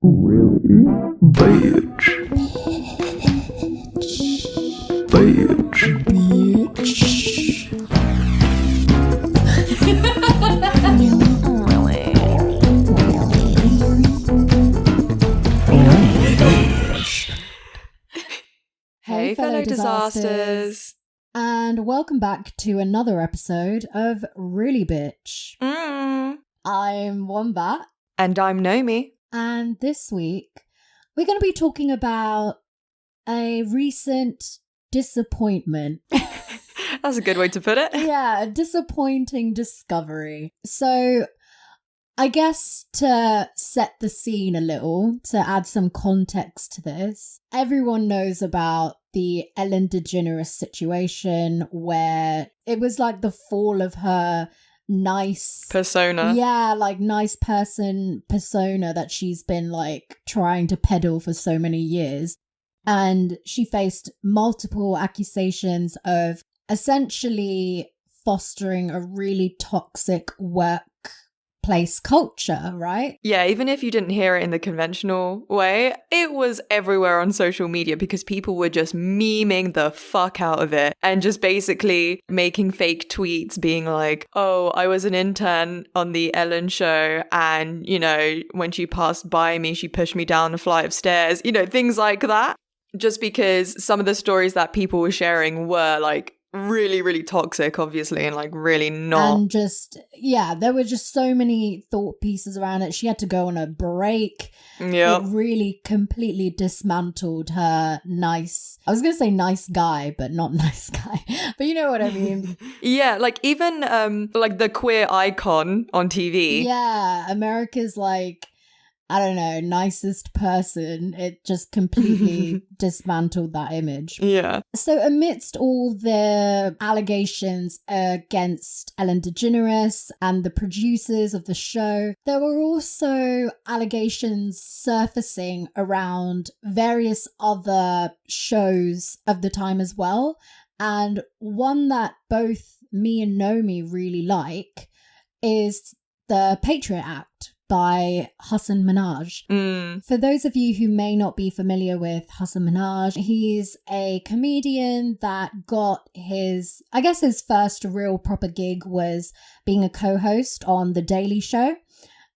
Really? Bitch. Bitch. Bitch. Hey, fellow disasters. And welcome back to another episode of Really Bitch. I'm Wombat. And I'm Gnomi. And this week, we're going to be talking about a recent disappointment. That's a good way to put it. Yeah, a disappointing discovery. So, I guess to set the scene a little, to add some context to this, everyone knows about the Ellen DeGeneres situation where it was like the fall of her nice persona. Yeah, like nice person persona that she's been like trying to peddle for so many years. And she faced multiple accusations of essentially fostering a really toxic workplace culture, right? Yeah, even if you didn't hear it in the conventional way, it was everywhere on social media because people were just memeing the fuck out of it and just basically making fake tweets being like, oh, I was an intern on the Ellen show and, you know, when she passed by me, she pushed me down a flight of stairs, you know, things like that. Just because some of the stories that people were sharing were like really, really toxic, obviously, and like really not. And just, yeah, there were just so many thought pieces around it. She had to go on a break. Yeah. It really completely dismantled her nice, I was going to say nice guy, but not nice guy. But you know what I mean? Yeah, like even like the queer icon on TV. Yeah, America's like, I don't know, nicest person. It just completely dismantled that image. Yeah. So amidst all the allegations against Ellen DeGeneres and the producers of the show, there were also allegations surfacing around various other shows of the time as well. And one that both me and Nomi really like is the Patriot Act by Hasan Minhaj. For those of you who may not be familiar with Hasan Minhaj, he's a comedian that got his first real proper gig was being a co-host on The Daily Show.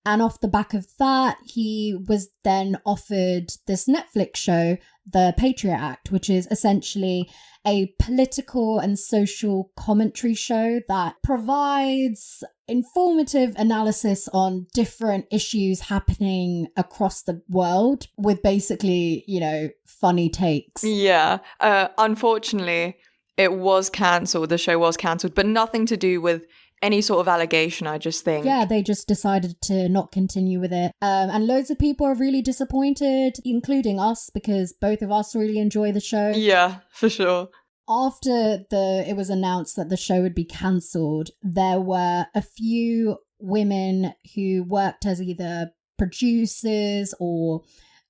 And off the back of that, he was then offered this Netflix show, The Patriot Act, which is essentially a political and social commentary show that provides informative analysis on different issues happening across the world with basically, you know, funny takes. Yeah. Unfortunately, it was cancelled. The show was cancelled, but nothing to do with any sort of allegation, I just think. Yeah, they just decided to not continue with it. And loads of people are really disappointed, including us, because both of us really enjoy the show. Yeah, for sure. After it was announced that the show would be cancelled, there were a few women who worked as either producers or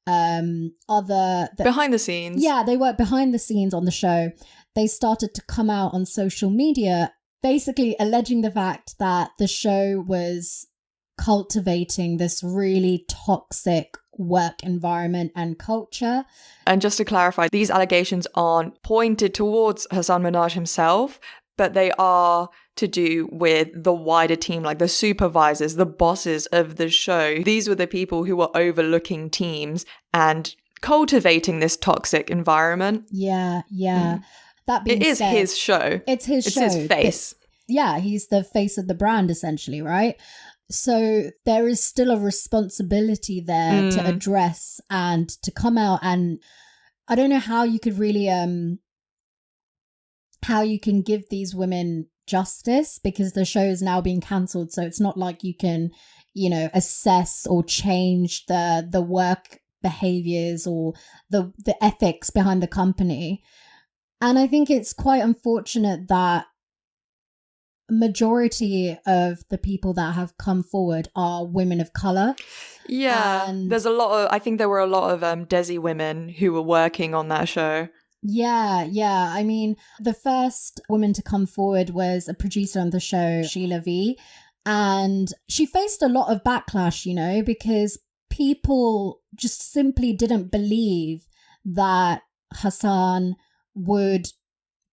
behind the scenes. Yeah, they worked behind the scenes on the show. They started to come out on social media basically alleging the fact that the show was cultivating this really toxic work environment and culture. And just to clarify, these allegations aren't pointed towards Hasan Minhaj himself, but they are to do with the wider team, like the supervisors, the bosses of the show. These were the people who were overlooking teams and cultivating this toxic environment. Yeah. That being it is said, his show. It's his show. It's his face. Yeah, he's the face of the brand, essentially, right? So there is still a responsibility there to address and to come out, and I don't know how you could really how you can give these women justice because the show is now being cancelled, so it's not like you can, you know, assess or change the work behaviors or the ethics behind the company. And I think it's quite unfortunate that majority of the people that have come forward are women of color. Yeah, there's a lot of, I think there were a lot of Desi women who were working on that show. Yeah. I mean, the first woman to come forward was a producer on the show, Sheila V. And she faced a lot of backlash, you know, because people just simply didn't believe that Hasan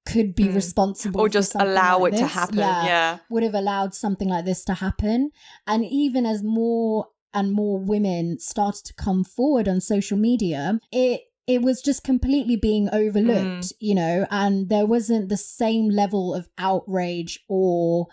could be responsible or for just something allow like it to this. happen. Yeah. Would have allowed something like this to happen. And even as more and more women started to come forward on social media, it was just completely being overlooked, you know, and there wasn't the same level of outrage or,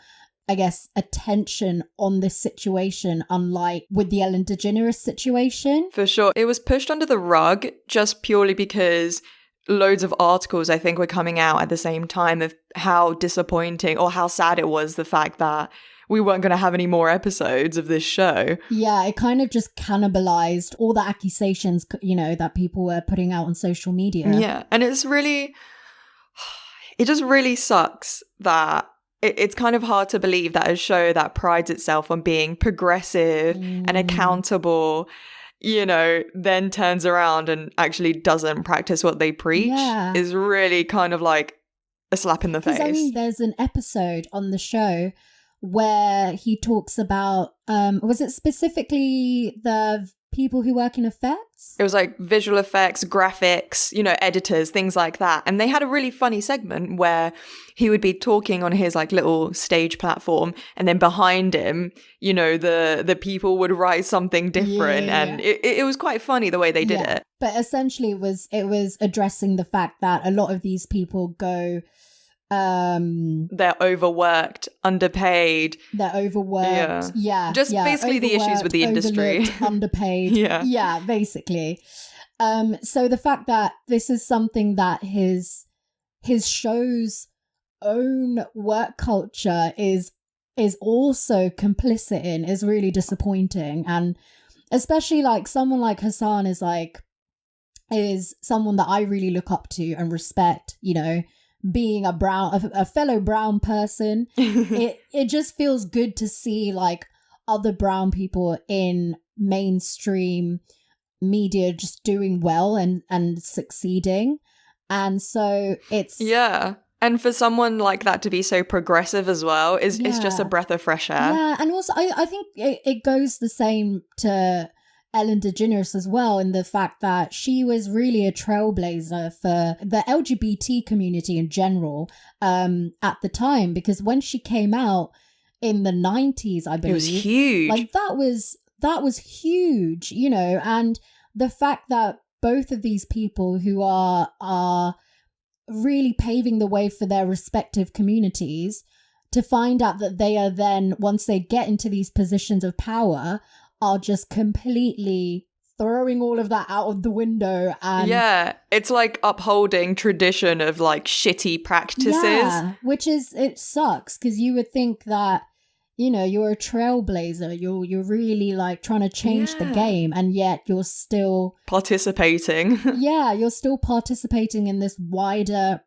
I guess, attention on this situation, unlike with the Ellen DeGeneres situation. For sure. It was pushed under the rug just purely because loads of articles, I think, were coming out at the same time of how disappointing or how sad it was, the fact that we weren't going to have any more episodes of this show. Yeah, it kind of just cannibalized all the accusations, you know, that people were putting out on social media. Yeah, and it just really sucks that it's kind of hard to believe that a show that prides itself on being progressive and accountable, you know, then turns around and actually doesn't practice what they preach is really kind of like a slap in the face. I mean, there's an episode on the show where he talks about, was it specifically the people who work in effects? It was like visual effects, graphics, you know, editors, things like that. And they had a really funny segment where he would be talking on his like little stage platform, and then behind him, you know, the people would write something different. And it was quite funny the way they did it. But essentially it was addressing the fact that a lot of these people go, they're overworked, underpaid. They're overworked. Basically the issues with the industry. Underpaid. Yeah, basically. So the fact that this is something that his show's own work culture is also complicit in is really disappointing. And especially like someone like Hasan is someone that I really look up to and respect, you know, being a fellow brown person. it just feels good to see like other brown people in mainstream media just doing well and succeeding. And so it's and for someone like that to be so progressive as well is just a breath of fresh air. And also I think it goes the same to Ellen DeGeneres as well, in the fact that she was really a trailblazer for the LGBT community in general at the time, because when she came out in the 90s, I believe, it was huge. Like that was huge, you know. And the fact that both of these people who are really paving the way for their respective communities, to find out that they are then, once they get into these positions of power, are just completely throwing all of that out of the window. And it's like upholding tradition of like shitty practices. Which is, it sucks, because you would think that, you know, you're a trailblazer, you're really like trying to change the game, and yet you're still participating. You're still participating in this wider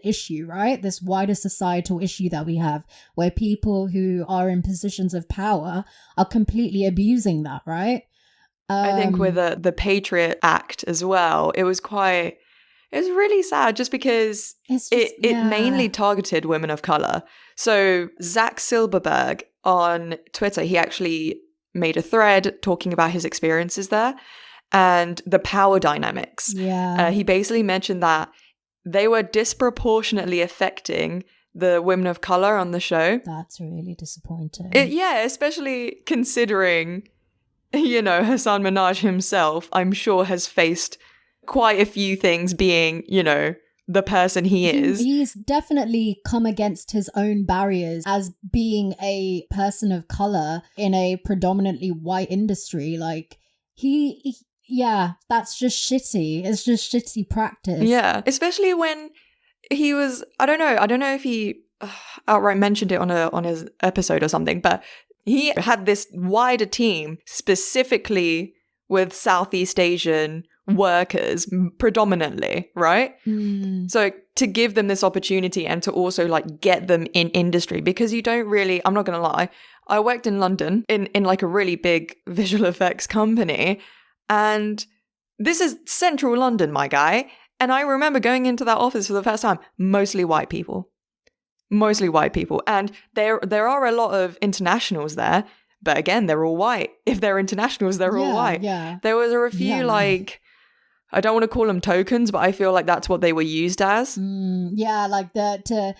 issue, right? This wider societal issue that we have, where people who are in positions of power are completely abusing that, right? I think with the Patriot Act as well, it was really sad, just because it mainly targeted women of color. So Zach Silberberg on Twitter, he actually made a thread talking about his experiences there and the power dynamics. He basically mentioned that they were disproportionately affecting the women of color on the show. That's really disappointing. Especially considering, you know, Hasan Minhaj himself, I'm sure, has faced quite a few things being, you know, the person he is. He's definitely come against his own barriers as being a person of color in a predominantly white industry. Like, that's just shitty. It's just shitty practice. Yeah, especially when he was, I don't know if he outright mentioned it on his episode or something, but he had this wider team specifically with Southeast Asian workers predominantly, right? So to give them this opportunity and to also like get them in industry, because you don't really, I'm not gonna lie, I worked in London in like a really big visual effects company, and this is central London, my guy. And I remember going into that office for the first time, mostly white people. And there are a lot of internationals there, But again, they're all white. If they're internationals, they're all white. Yeah. There was a few like, I don't want to call them tokens, but I feel like that's what they were used as. Yeah, like to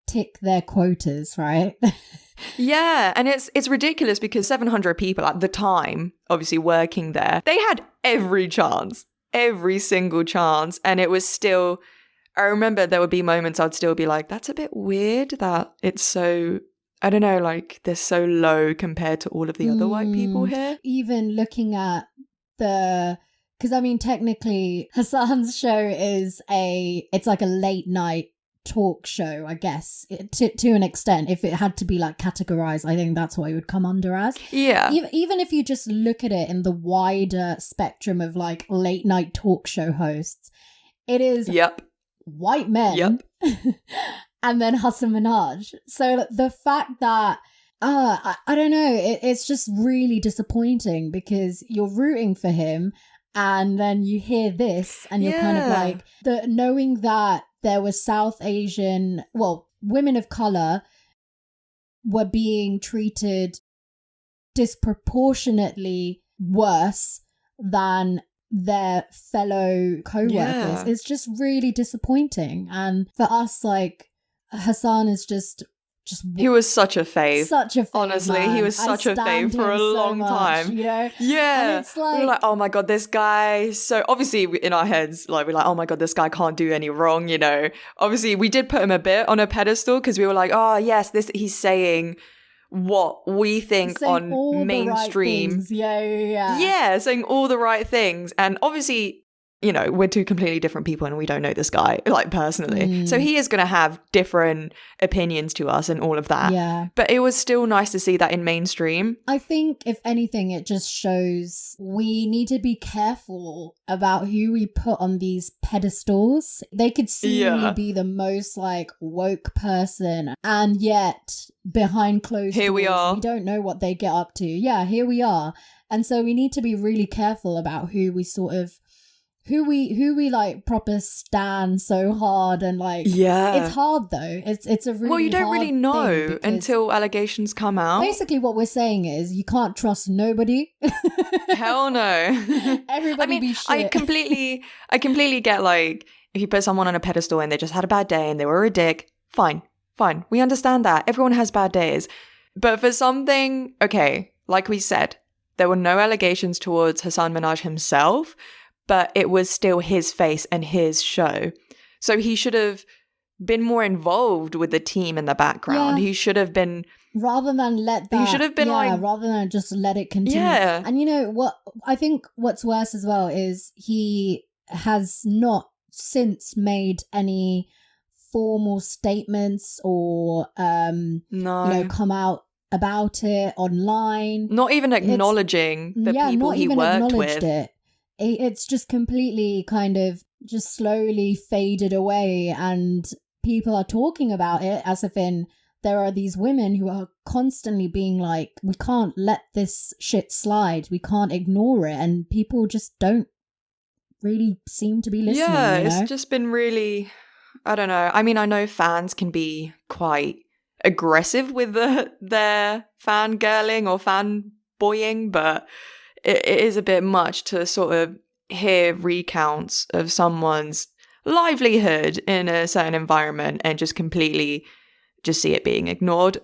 tick their quotas, right? Yeah, and it's ridiculous because 700 people at the time, obviously working there, they had every single chance, and it was still, I remember there would be moments I'd still be like, that's a bit weird that it's so, I don't know, like they're so low compared to all of the other white people here. Even looking at because I mean, technically, Hassan's show it's like a late night talk show, I guess, to an extent. If it had to be like categorized, I think that's what it would come under as. Yeah. Even if you just look at it in the wider spectrum of like late night talk show hosts, it is white men and then Hassan Minhaj. So the fact that I don't know, it's just really disappointing because you're rooting for him. And then you hear this and you're kind of like, knowing that there was South Asian, women of color were being treated disproportionately worse than their fellow co-workers. It's just really disappointing. And for us, like, Hassan is just he was such a fave. Such a fave, honestly, man. he was such a fave for a long time. You know? Yeah. And it's like, we were like, oh my God, this guy. So obviously in our heads, like, we're like, oh my God, this guy can't do any wrong, you know? Obviously, we did put him a bit on a pedestal because we were like, oh, yes, he's saying what we think on mainstream. Right things. Yeah. Yeah, saying all the right things. And obviously, you know, we're two completely different people and we don't know this guy, like, personally. So he is going to have different opinions to us and all of that. Yeah. But it was still nice to see that in mainstream. I think, if anything, it just shows we need to be careful about who we put on these pedestals. They could seemingly be the most, like, woke person, and yet behind closed here doors, we are. We don't know what they get up to. Yeah, here we are. And so we need to be really careful about who we sort of who we like proper stand so hard, and like it's hard though. It's a really you don't hard really know until allegations come out. Basically what we're saying is you can't trust nobody. Hell no. Everybody be shit. I completely get, like, if you put someone on a pedestal and they just had a bad day and they were a dick, fine, we understand that everyone has bad days. But for something, okay, like we said, there were no allegations towards Hassan Minhaj himself, but it was still his face and his show. So he should have been more involved with the team in the background. He should have been... Rather than let that... He should have been rather than just let it continue. Yeah. And you know what? I think what's worse as well is he has not since made any formal statements or, come out about it online. Not even acknowledging the people he worked with. It's just completely kind of just slowly faded away, and people are talking about it as if there are these women who are constantly being like, we can't let this shit slide, we can't ignore it, and people just don't really seem to be listening. Yeah, you know? It's just been really, I don't know. I mean, I know fans can be quite aggressive with their fangirling or fanboying, but it is a bit much to sort of hear recounts of someone's livelihood in a certain environment and just completely just see it being ignored.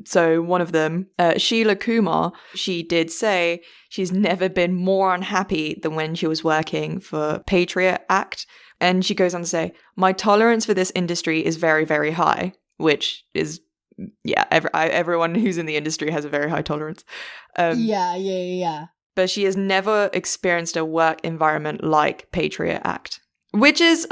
So one of them, Sheila Kumar, she did say she's never been more unhappy than when she was working for Patriot Act. And she goes on to say, my tolerance for this industry is very, very high, which is, everyone who's in the industry has a very high tolerance. Yeah. But she has never experienced a work environment like Patriot Act, which is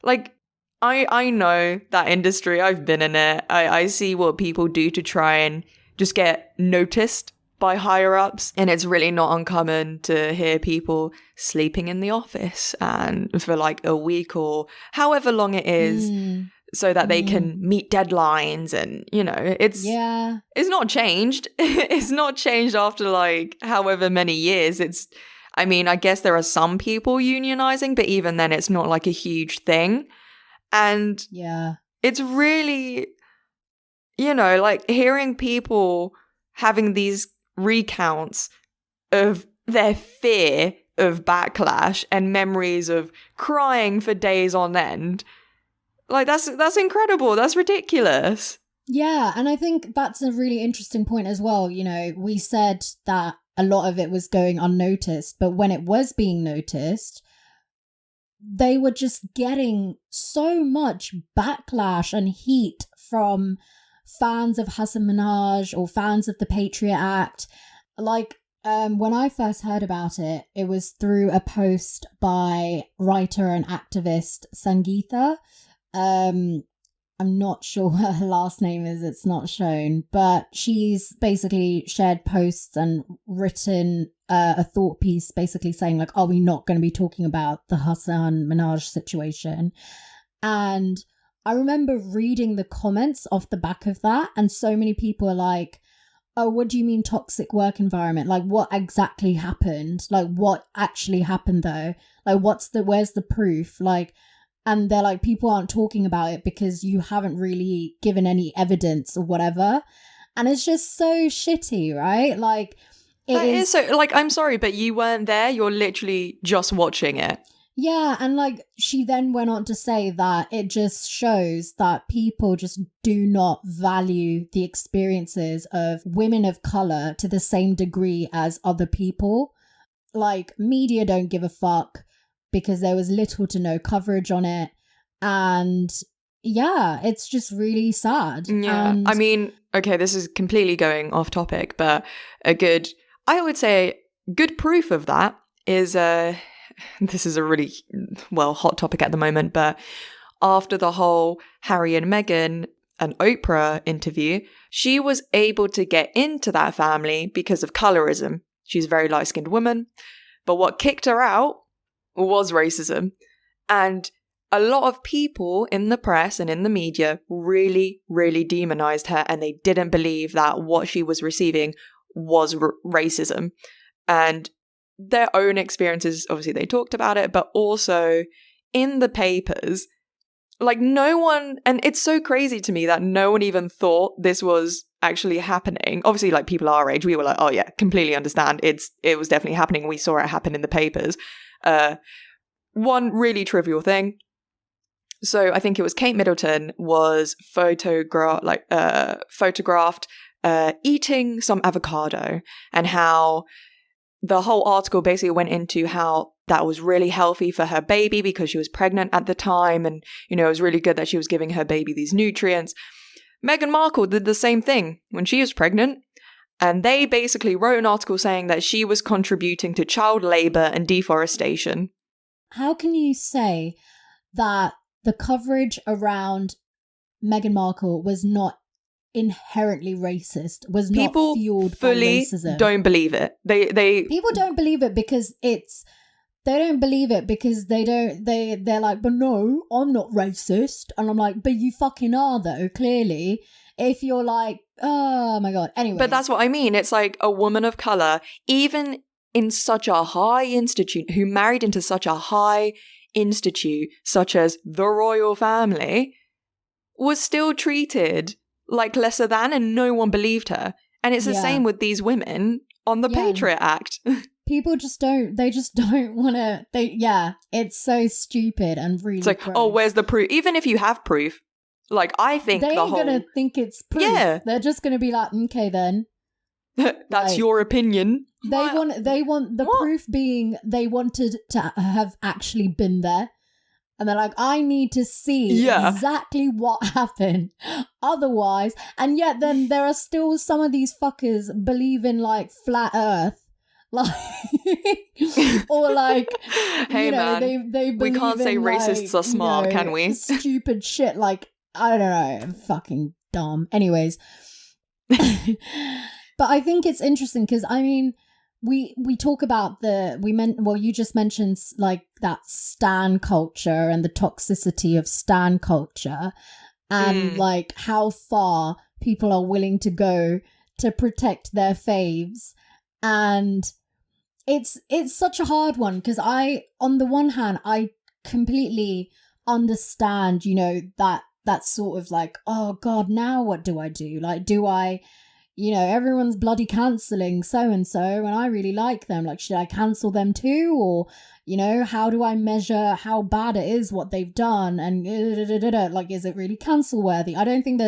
like, I know that industry. I've been in it. I see what people do to try and just get noticed by higher ups. And it's really not uncommon to hear people sleeping in the office and for like a week or however long it is. So that they can meet deadlines, and it's not changed. It's not changed after like however many years. I guess there are some people unionizing, but even then it's not like a huge thing. And it's really, like hearing people having these recounts of their fear of backlash and memories of crying for days on end. Like, that's incredible. That's ridiculous. Yeah, and I think that's a really interesting point as well. You know, we said that a lot of it was going unnoticed, but when it was being noticed, they were just getting so much backlash and heat from fans of Hassan Minhaj or fans of the Patriot Act. Like, when I first heard about it, it was through a post by writer and activist Sangeetha. I'm not sure what her last name is, it's not shown, but she's basically shared posts and written a thought piece basically saying like, are we not going to be talking about the Hassan Minhaj situation? And I remember reading the comments off the back of that, and so many people are like, oh, what do you mean toxic work environment? Like, what exactly happened? Like, what actually happened though? Like, where's the proof? Like, and they're like, people aren't talking about it because you haven't really given any evidence or whatever. And it's just so shitty, right? Like, it is so, like, I'm sorry, but you weren't there. You're literally just watching it. Yeah, and like, she then went on to say that it just shows that people just do not value the experiences of women of colour to the same degree as other people. Like, media don't give a fuck, because there was little to no coverage on it. And yeah, it's just really sad. Yeah. And I mean, okay, this is completely going off topic, but I would say good proof of that is, this is a really, hot topic at the moment, but after the whole Harry and Meghan and Oprah interview, she was able to get into that family because of colorism. She's a very light-skinned woman. But what kicked her out was racism. And a lot of people in the press and in the media really, really demonized her, and they didn't believe that what she was receiving was racism. And their own experiences, obviously they talked about it, but also in the papers, like, no one, and it's so crazy to me that no one even thought this was actually happening. Obviously, like, people our age, we were like, oh yeah, completely understand. It was definitely happening. We saw it happen in the papers. One really trivial thing. So I think it was Kate Middleton was photographed eating some avocado, and how the whole article basically went into how that was really healthy for her baby because she was pregnant at the time, and, you know, it was really good that she was giving her baby these nutrients. Meghan Markle did the same thing when she was pregnant, and they basically wrote an article saying that she was contributing to child labor and deforestation. How can you say that the coverage around Meghan Markle was not inherently racist, was not fueled by racism? People don't believe it. People don't believe it because they're like, but no, I'm not racist. And I'm like, but you fucking are though, clearly. If you're like, oh my God. Anyway. But that's what I mean. It's like a woman of color, even in such a high institute, who married into such a high institute, such as the royal family, was still treated like lesser than, and no one believed her. And it's the same with these women on the Patriot Act. People just don't want to, it's so stupid and really It's like, gross. oh, where's the proof? Even if you have proof, like, I think they ain't gonna think it's proof. Yeah. They're just gonna be like, okay then. That's like, your opinion. They want the proof being they wanted to have actually been there. And they're like, I need to see exactly what happened. Otherwise, and yet then there are still some of these fuckers believe in like flat earth. Like, or like, hey, you know, man, they believe we can't say racists are smart, you know, can we? Stupid shit. Like, I don't know, fucking dumb. Anyways. But I think it's interesting because, I mean, we talk about you just mentioned like that stan culture and the toxicity of stan culture and like how far people are willing to go to protect their faves. And it's such a hard one because on the one hand, I completely understand, you know, that sort of like, oh God, now what do I do? Like, do I, you know, everyone's bloody cancelling so-and-so and I really like them. Like, should I cancel them too? Or, you know, how do I measure how bad it is what they've done? And like, is it really cancel worthy? I don't think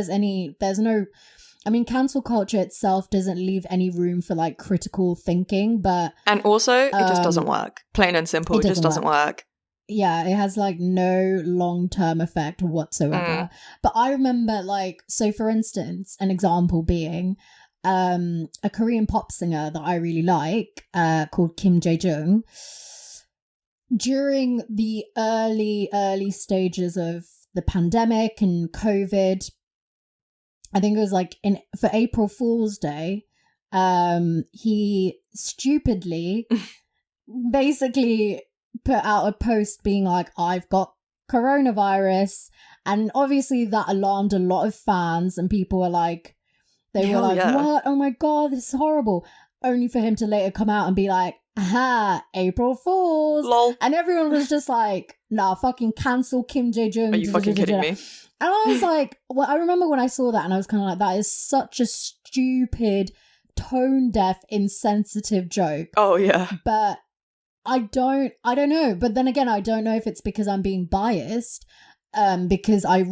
cancel culture itself doesn't leave any room for like critical thinking, but... And also, it just doesn't work. Plain and simple, it just doesn't work. Yeah, it has like no long-term effect whatsoever. But I remember like, so for instance, an example being a Korean pop singer that I really like called Jaejung. During the early stages of the pandemic and COVID, I think it was like for April Fool's Day, he stupidly basically put out a post being like, I've got coronavirus. And obviously that alarmed a lot of fans and people were like, what? Oh my God, this is horrible. Only for him to later come out and be like, aha, April Fools. Lol. And everyone was just like, nah, fucking cancel Kim Jaejung. Are you fucking kidding me? And I was like, well, I remember when I saw that and I was kind of like, that is such a stupid, tone-deaf, insensitive joke. Oh, yeah. But I don't know. But then again, I don't know if it's because I'm being biased, because I,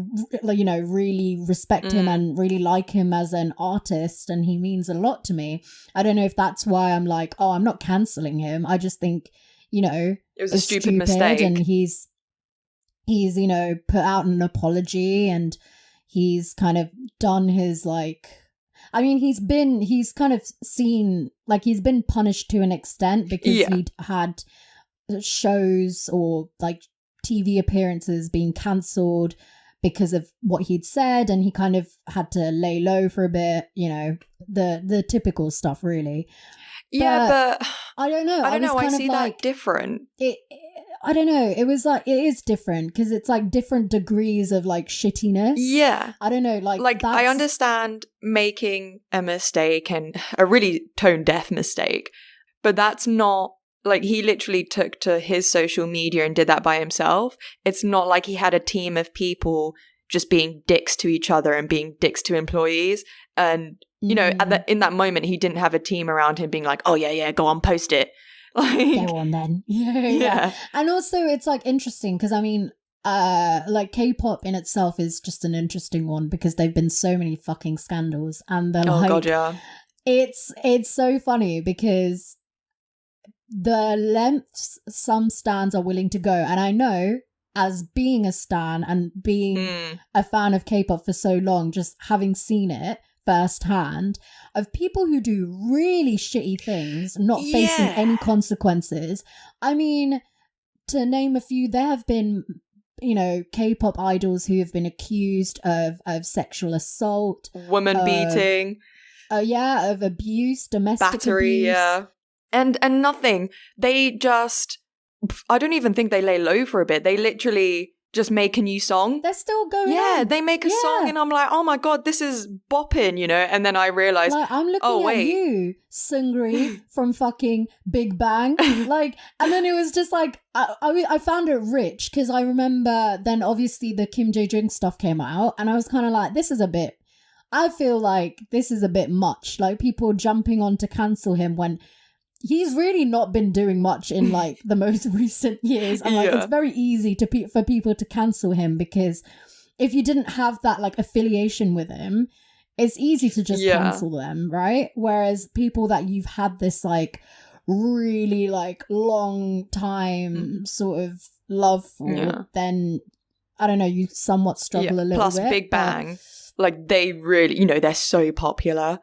you know, really respect him and really like him as an artist and he means a lot to me. I don't know if that's why I'm like, oh, I'm not cancelling him. I just think, you know, it was a stupid mistake. And he's, you know, put out an apology and he's kind of done his like, I mean, he's kind of seen, like he's been punished to an extent because he'd had shows or like TV appearances being cancelled because of what he'd said, and he kind of had to lay low for a bit, you know, the typical stuff really. But I don't know. I see that different. I don't know. It was like, it is different because it's like different degrees of like shittiness. Yeah. I don't know. Like I understand making a mistake and a really tone deaf mistake, but that's not like he literally took to his social media and did that by himself. It's not like he had a team of people just being dicks to each other and being dicks to employees. And, you know, in that moment, he didn't have a team around him being like, oh, yeah, go on, post it. Like, go on then. Yeah. And also it's like interesting because I mean, like K-pop in itself is just an interesting one because there've been so many fucking scandals and they're like, God, yeah. It's so funny because the lengths some stans are willing to go, and I know as being a stan and being a fan of K-pop for so long, just having seen it firsthand, of people who do really shitty things not facing any consequences. I mean, to name a few, there have been, you know, K-pop idols who have been accused of sexual assault, woman beating, of abuse, domestic battery, abuse. And nothing. They just, I don't even think they lay low for a bit. They literally just make a new song. They're still going on. They make a song and I'm like, oh my God, this is bopping, you know? And then I realized, like, I'm looking at you, Seungri from fucking Big Bang. Like, and then it was just like, I found it rich because I remember then obviously the Kim Jae-jung stuff came out and I was kind of like, I feel like this is a bit much. Like people jumping on to cancel him when he's really not been doing much in like the most recent years. And like it's very easy for people to cancel him because if you didn't have that like affiliation with him, it's easy to just cancel them, right? Whereas people that you've had this like really like long time sort of love for, then I don't know, you somewhat struggle a little bit. Plus Big Bang, like they really, you know, they're so popular.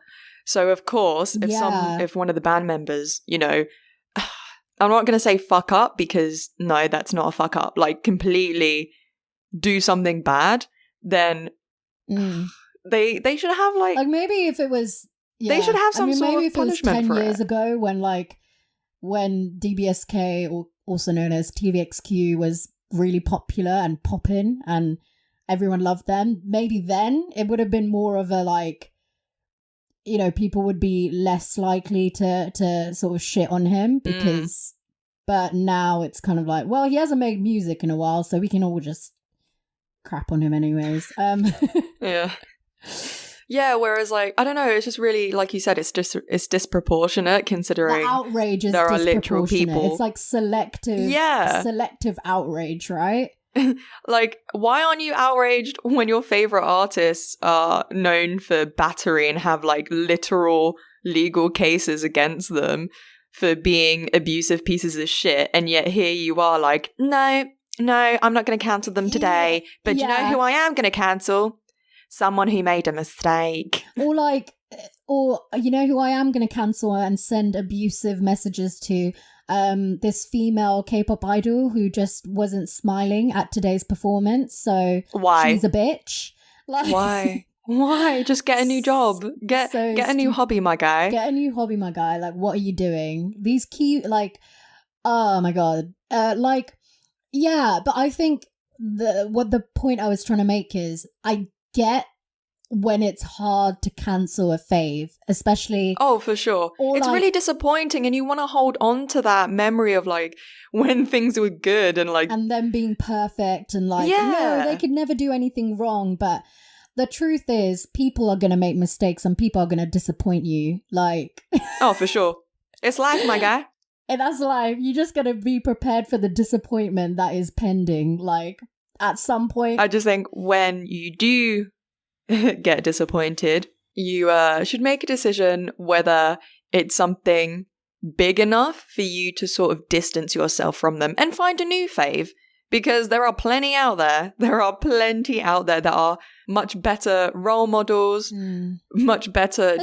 So of course, if one of the band members, you know, I'm not going to say fuck up because no, that's not a fuck up, like completely do something bad, then they should have like maybe if it was, they should have some sort of punishment for it. 10 years ago when DBSK, or also known as TVXQ, was really popular and poppin' and everyone loved them, maybe then it would have been more of a like, you know, people would be less likely to sort of shit on him because, but now it's kind of like, well, he hasn't made music in a while, so we can all just crap on him anyways. Yeah, whereas like I don't know, it's just really like you said, it's disproportionate The considering outrage is there are literal disproportionate. people. It's like selective outrage, right? Like, why aren't you outraged when your favorite artists are known for battery and have like literal legal cases against them for being abusive pieces of shit, and yet here you are like, no, I'm not going to cancel them today. But you know who I am going to cancel? Someone who made a mistake. Or you know who I am going to cancel and send abusive messages to? This female K-pop idol who just wasn't smiling at today's performance. So why? She's a bitch. Like, Why? Just get a new job. Get a new hobby, my guy. Get a new hobby, my guy. Like, what are you doing? These cute, like, oh my god. Yeah, but I think the point I was trying to make is I get when it's hard to cancel a fave, especially... Oh, for sure. It's really disappointing and you want to hold on to that memory of like when things were good and like... And them being perfect and like, no, they could never do anything wrong. But the truth is people are going to make mistakes and people are going to disappoint you. Like... Oh, for sure. It's life, my guy. And that's life. You just got to be prepared for the disappointment that is pending. Like, at some point... I just think when you do... get disappointed, you should make a decision whether it's something big enough for you to sort of distance yourself from them and find a new fave, because there are plenty out there. There are plenty out there that are much better role models, much better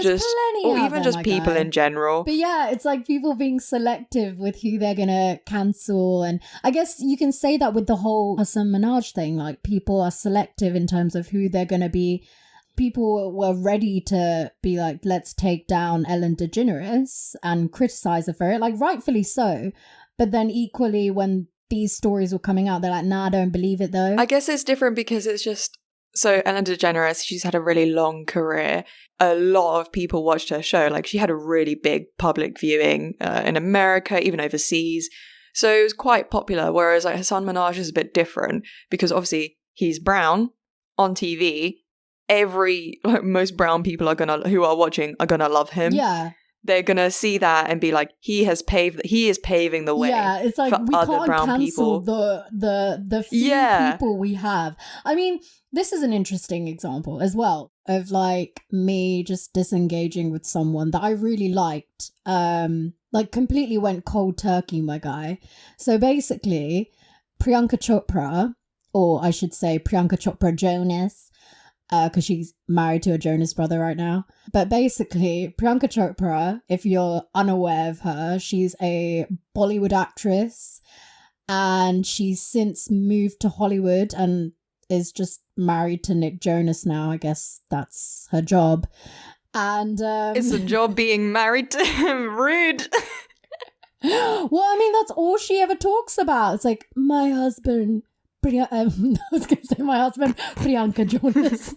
people in general. But yeah, it's like people being selective with who they're gonna cancel, and I guess you can say that with the whole Hasan Minhaj thing. Like, people are selective in terms of who they're gonna be. People were ready to be like, let's take down Ellen DeGeneres and criticize her for it, like rightfully so. But then equally, when these stories were coming out, they're like, nah, I don't believe it though. I guess it's different because it's just... So Ellen DeGeneres, she's had a really long career. A lot of people watched her show. Like, she had a really big public viewing in America, even overseas. So it was quite popular. Whereas like Hasan Minhaj is a bit different because obviously he's brown on TV. Most brown people who are watching are gonna love him. Yeah. They're gonna see that and be like, he is paving the way. Yeah, it's like we can't cancel the few people we have. I mean, this is an interesting example as well of like me just disengaging with someone that I really liked. Like completely went cold turkey, my guy. So basically, Priyanka Chopra, or I should say Priyanka Chopra Jonas, because she's married to a Jonas brother right now. But basically, Priyanka Chopra, if you're unaware of her, she's a Bollywood actress and she's since moved to Hollywood and is just married to Nick Jonas now. I guess that's her job. And it's a job being married to him. Rude. Well, I mean, that's all she ever talks about. It's like, my husband... I was going to say my husband, Priyanka Jonas.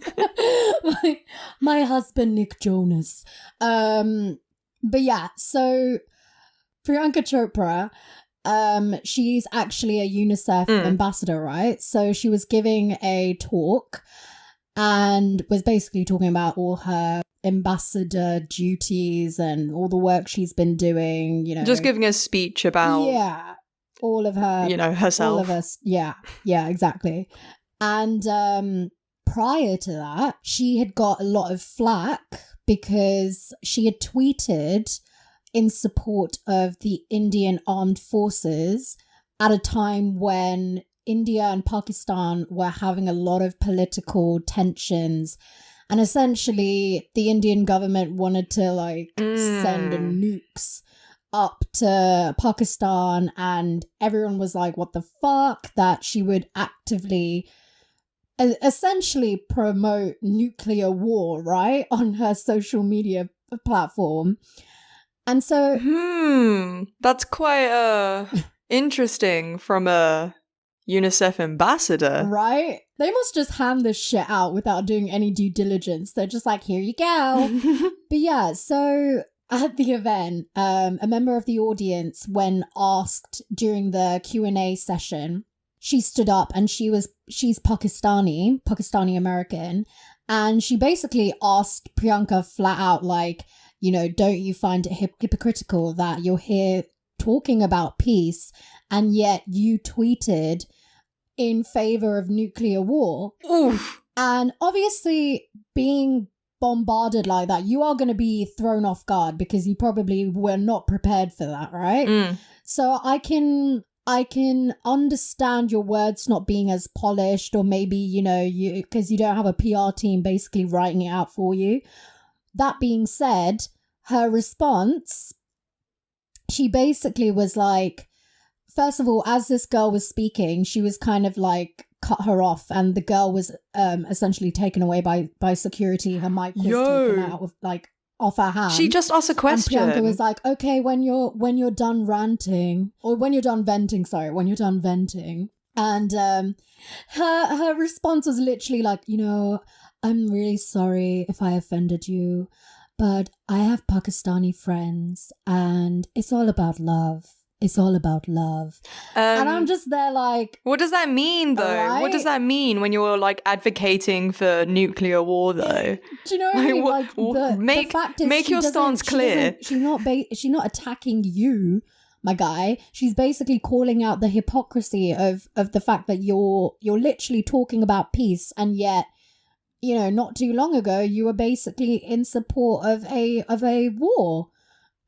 my husband, Nick Jonas. But yeah, so Priyanka Chopra, she's actually a UNICEF ambassador, right? So she was giving a talk and was basically talking about all her ambassador duties and all the work she's been doing, you know. Just giving a speech about... Yeah. All of her, herself. All of us, yeah, exactly. And prior to that, she had got a lot of flack because she had tweeted in support of the Indian armed forces at a time when India and Pakistan were having a lot of political tensions. And essentially, the Indian government wanted to send nukes up to Pakistan, and everyone was like, what the fuck, that she would actively essentially promote nuclear war, right, on her social media platform. And so that's quite interesting from a UNICEF ambassador, right? They must just hand this shit out without doing any due diligence. They're just like, here you go. But yeah, so at the event, a member of the audience, when asked during the Q&A session, she stood up and she's Pakistani American, And she basically asked Priyanka flat out, like, you know, don't you find it hypocritical that you're here talking about peace and yet you tweeted in favor of nuclear war? Oof. And obviously being bombarded like that, you are going to be thrown off guard because you probably were not prepared for that, right? So I can understand your words not being as polished, or maybe, you know, because you don't have a PR team basically writing it out for you. That being said, her response, she basically was like, first of all, as this girl was speaking, she was kind of like cut her off, and the girl was essentially taken away by security. Her mic was taken out of, like, off her hand. She just asked a question. And Priyanka was like, okay, when you're done ranting, or when you're done venting, and her response was literally like, you know, I'm really sorry if I offended you, but I have Pakistani friends and it's all about love. It's all about love. And I'm just there like... What does that mean, though? Right? What does that mean when you're, like, advocating for nuclear war, though? Do you know what I mean? Like, the fact is, make your stance clear. She's not attacking you, my guy. She's basically calling out the hypocrisy of the fact that you're literally talking about peace, and yet, you know, not too long ago, you were basically in support of a war.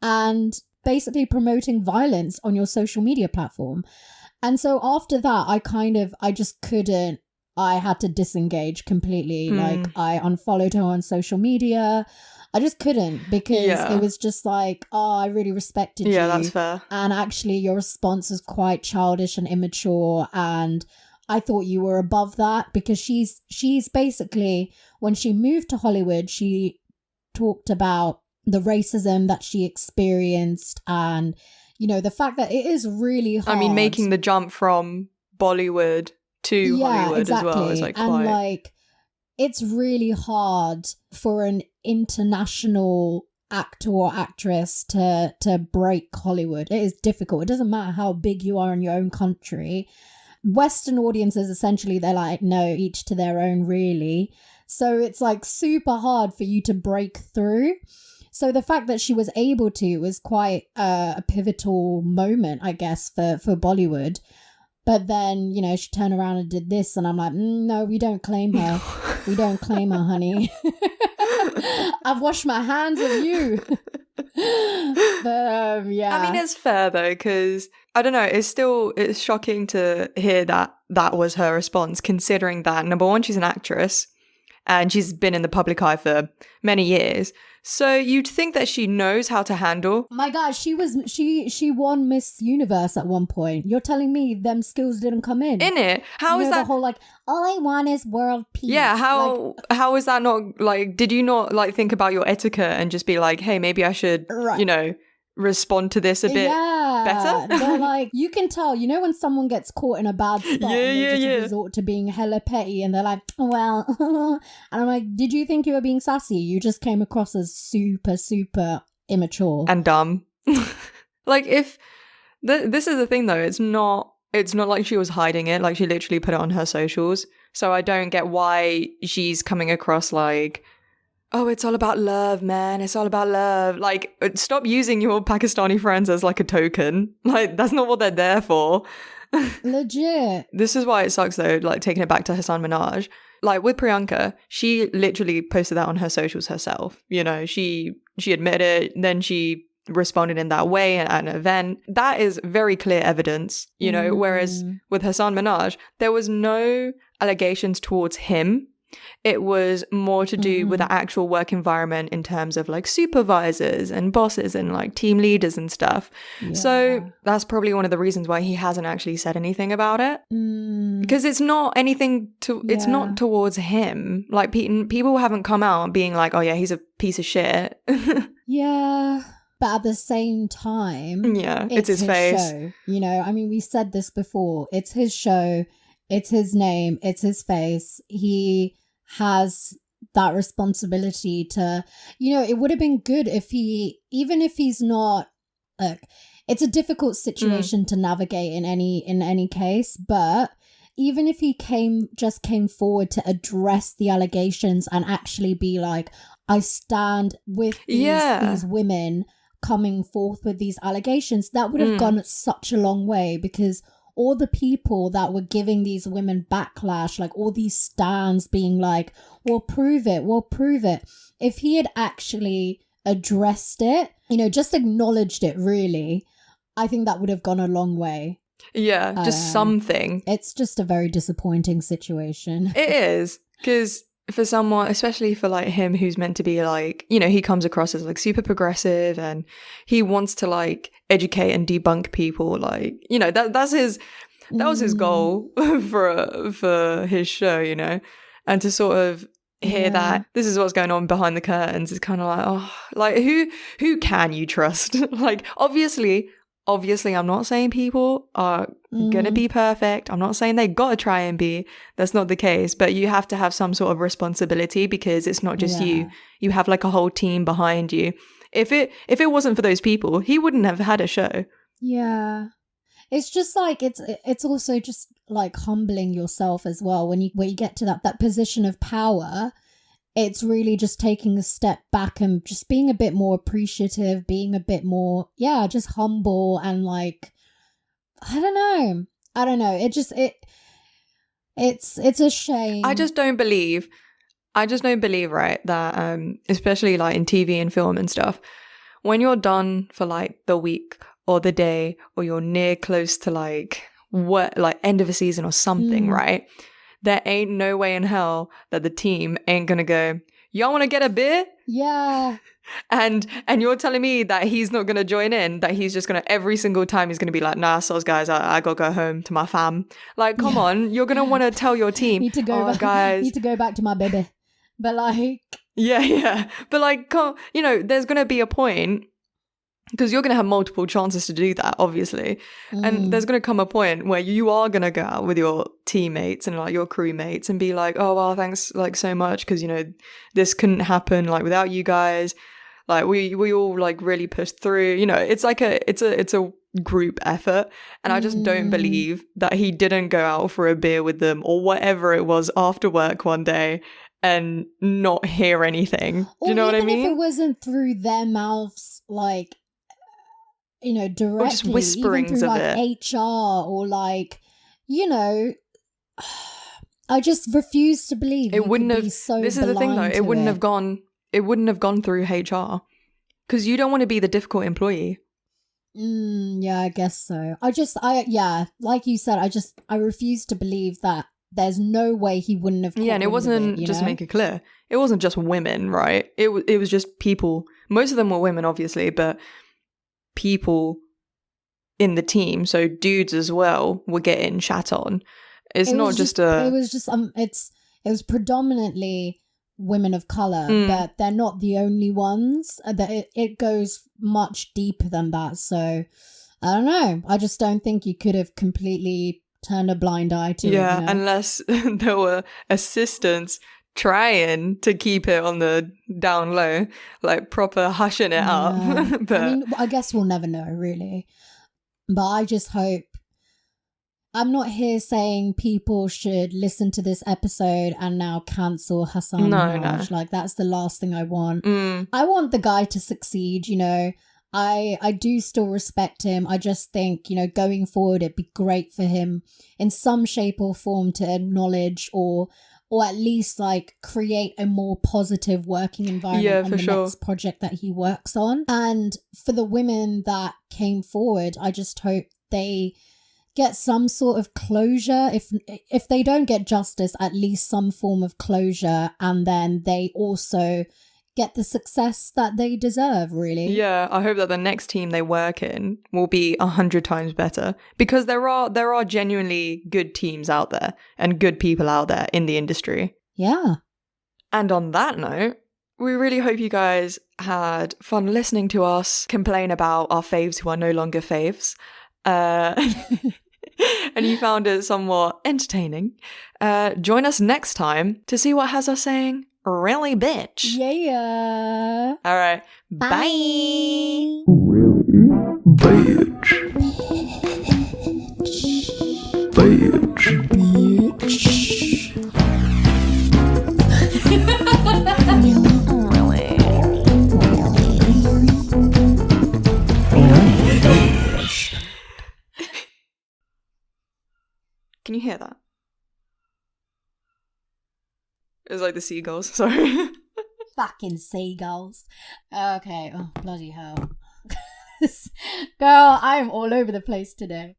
And basically promoting violence on your social media platform. And so after that, I had to disengage completely. Like, I unfollowed her on social media. I just couldn't, because it was just like, oh, I really respected you. Yeah, that's fair. And actually your response was quite childish and immature, and I thought you were above that, because she's basically, when she moved to Hollywood, she talked about the racism that she experienced, and, you know, the fact that it is really hard. I mean, making the jump from Bollywood to Hollywood as well is like quite... And like, it's really hard for an international actor or actress to break Hollywood. It is difficult. It doesn't matter how big you are in your own country. Western audiences, essentially, they're like, no, each to their own, really. So it's like super hard for you to break through. So the fact that she was able to was quite a pivotal moment, I guess, for Bollywood. But then, you know, she turned around and did this, and I'm like, no, we don't claim her. We don't claim her, honey. I've washed my hands of you. But yeah. I mean, it's fair though, because I don't know, it's shocking to hear that was her response, considering that, number one, she's an actress and she's been in the public eye for many years. So you'd think that she knows how to handle. My God, she won Miss Universe at one point. You're telling me them skills didn't come in? In it? How is that? The whole like, all I want is world peace. Yeah, how is that not, like, did you not like think about your etiquette and just be like, hey, maybe I should, you know, respond to this a bit better? They're like, you can tell, you know, when someone gets caught in a bad spot, and they just resort to being hella petty, and they're like, well, and I'm like, did you think you were being sassy? You just came across as super, super immature and dumb. Like, if this is the thing though, it's not like she was hiding it. Like, she literally put it on her socials. So I don't get why she's coming across like, oh, it's all about love, man. It's all about love. Like, stop using your Pakistani friends as like a token. Like, that's not what they're there for. Legit. This is why it sucks though, like taking it back to Hasan Minhaj. Like with Priyanka, she literally posted that on her socials herself. You know, she admitted it, then she responded in that way at an event. That is very clear evidence, you know, whereas with Hasan Minhaj, there was no allegations towards him. It was more to do with the actual work environment in terms of like supervisors and bosses and like team leaders and stuff. Yeah. So that's probably one of the reasons why he hasn't actually said anything about it. Because it's not anything it's not towards him. Like people haven't come out being like, oh yeah, he's a piece of shit. Yeah. But at the same time, it's his face. Show. You know, I mean, we said this before. It's his show. It's his name. It's his face. He has that responsibility to, you know, it would have been good if even if he's not, it's a difficult situation to navigate in any case, but even if he came forward to address the allegations and actually be like, I stand with these women coming forth with these allegations, that would have gone such a long way, because all the people that were giving these women backlash, like all these stans being like, we'll prove it. If he had actually addressed it, you know, just acknowledged it, really, I think that would have gone a long way. Yeah, just something. It's just a very disappointing situation. It is, because for someone, especially for like him, who's meant to be like, you know, he comes across as like super progressive and he wants to like educate and debunk people, like, you know, that was his goal for his show, you know, and to sort of hear that this is what's going on behind the curtains is kind of like, oh, like who can you trust? Like, obviously I'm not saying people are gonna be perfect. I'm not saying they gotta try and be. That's not the case. But you have to have some sort of responsibility, because it's not just you. You have like a whole team behind you. If it wasn't for those people, he wouldn't have had a show. Yeah. It's just like, it's also just like humbling yourself as well when you get to that position of power. It's really just taking a step back and just being a bit more appreciative, being a bit more, just humble, and like, I don't know. It's a shame. I just don't believe, right, that especially like in TV and film and stuff, when you're done for like the week or the day, or you're near close to like what, like end of a season or something, right? There ain't no way in hell that the team ain't gonna go, y'all want to get a beer? Yeah. And you're telling me that he's not gonna join in, that he's just gonna, every single time he's gonna be like, nah, soz guys, I gotta go home to my fam. Like, come on, you're gonna want to tell your team, need to go back to my baby. But like, yeah. But like, you know, there's gonna be a point, because you're going to have multiple chances to do that, obviously. And there's going to come a point where you are going to go out with your teammates and like your crewmates and be like, oh, well, thanks like so much, because, you know, this couldn't happen like without you guys. Like we all like really pushed through, you know, it's like it's a group effort. And I just don't believe that he didn't go out for a beer with them or whatever it was after work one day and not hear anything. Do you know what I mean? If it wasn't through their mouths, like, you know, directly, or just whisperings even through, of like, it, HR or like, you know, I just refuse to believe it wouldn't have. So this is the thing, though. It wouldn't have gone. It wouldn't have gone through HR, because you don't want to be the difficult employee. Yeah, I guess so. Like you said, I refuse to believe that there's no way he wouldn't have. Yeah, and it wasn't, just to make it clear, it wasn't just women, right? It was just people. Most of them were women, obviously, but people in the team, so dudes as well, were getting shat on. It was predominantly women of color, but they're not the only ones. That it goes much deeper than that. So I don't know. I just don't think you could have completely turned a blind eye to it. Yeah, you know? Unless there were assistants trying to keep it on the down low, like proper hushing it up. But I mean, I guess we'll never know, really. But I just hope. I'm not here saying people should listen to this episode and now cancel Hasan. No. Like, that's the last thing I want. I want the guy to succeed, you know. I do still respect him. I just think, you know, going forward, it'd be great for him in some shape or form to acknowledge or at least like create a more positive working environment on the next project that he works on. And for the women that came forward, I just hope they get some sort of closure. If they don't get justice, at least some form of closure, and then they also get the success that they deserve, really. Yeah, I hope that the next team they work in will be 100 times better, because there are genuinely good teams out there and good people out there in the industry. Yeah. And on that note, we really hope you guys had fun listening to us complain about our faves who are no longer faves. And you found it somewhat entertaining. Join us next time to see what has us saying really bitch. Yeah. All right. Bye. Really bitch. Bitch. Can you hear that? It was like the seagulls, sorry. Fucking seagulls. Okay, oh, bloody hell. Girl, I am all over the place today.